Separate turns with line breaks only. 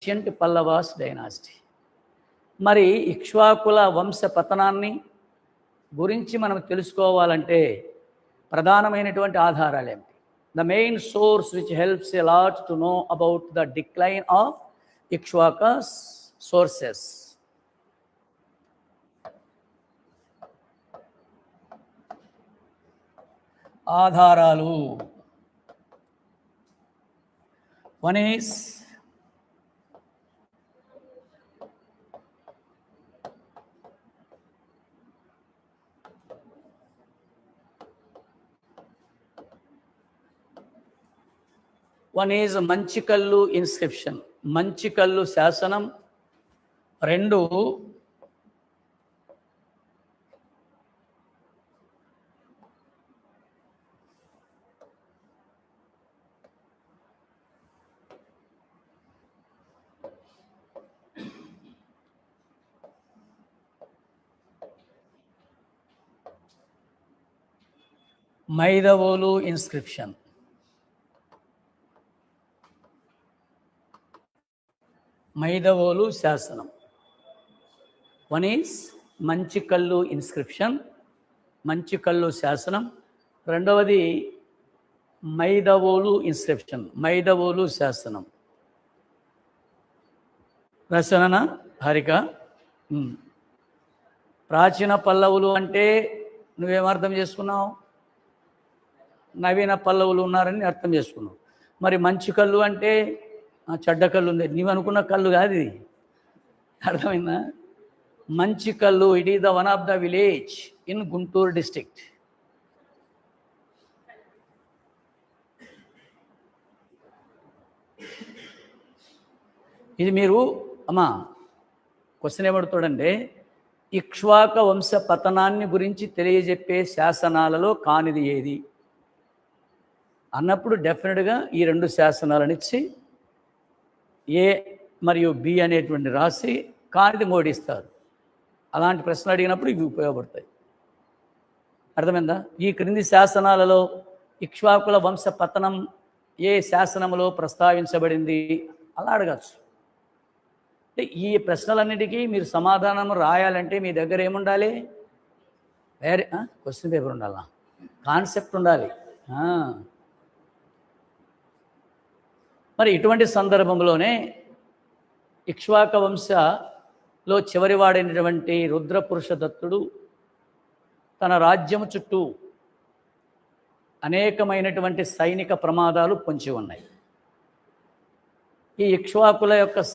Ancient Pallavas dynasty. మరి ఇక్ష్వాకుల వంశ పతనాన్ని గురించి మనం తెలుసుకోవాలంటే ప్రధానమైనటువంటి ఆధారాలు ఏమిటి? The main source which helps a lot to know about the decline of Ikshvakus sources. ఆధారాలు. One is Manchikallu inscription, Manchikallu శాసనం. 2 మైదవోలు ఇన్స్క్రిప్షన్. మైదవోలు శాసనం. 1 ఈస్ మంచికల్లు ఇన్స్క్రిప్షన్, మంచికల్లు శాసనం. 2వది మైదవోలు ఇన్స్క్రిప్షన్, మైదవోలు శాసనం. రచన హరిక. ప్రాచీన పల్లవులు అంటే నువ్వేమర్థం చేసుకున్నావు? నవీన పల్లవులు ఉన్నారని అర్థం చేసుకున్నావు. మరి మంచి కళ్ళు అంటే చెడ్డ కళ్ళు ఉంది, నీవు అనుకున్న కళ్ళు కాదు ఇది. అర్థమైందా? మంచి కళ్ళు, it is the one of the village in Guntur district. ఇది మీరు అమ్మా క్వశ్చన్ ఏమడుతాడంటే, ఇక్ష్వాక వంశ పతనాన్ని గురించి తెలియజెప్పే శాసనాలలో కానిది ఏది అన్నప్పుడు డెఫినెట్గా ఈ 2 శాసనాలను ఇచ్చి ఏ మరియు బి అనేటువంటి రాసి కానిది మోడిస్తారు. అలాంటి ప్రశ్నలు అడిగినప్పుడు ఇవి ఉపయోగపడతాయి. అర్థమైందా? ఈ క్రింది శాసనాలలో ఇక్ష్వాకుల వంశ పతనం ఏ శాసనంలో ప్రస్తావించబడింది అలా అడగచ్చు. అంటే ఈ ప్రశ్నలన్నిటికీ మీరు సమాధానం రాయాలంటే మీ దగ్గర ఏముండాలి? వేరే క్వశ్చన్ పేపర్ ఉండాలా, కాన్సెప్ట్ ఉండాలి. మరి ఇటువంటి సందర్భంలోనే ఇక్ష్వాక వంశలో చివరివాడైనటువంటి రుద్రపురుషదత్తుడు తన రాజ్యము చుట్టూ అనేకమైనటువంటి సైనిక ప్రమాదాలు పొంచి ఉన్నాయి. ఈ ఇక్ష్వాకుల యొక్క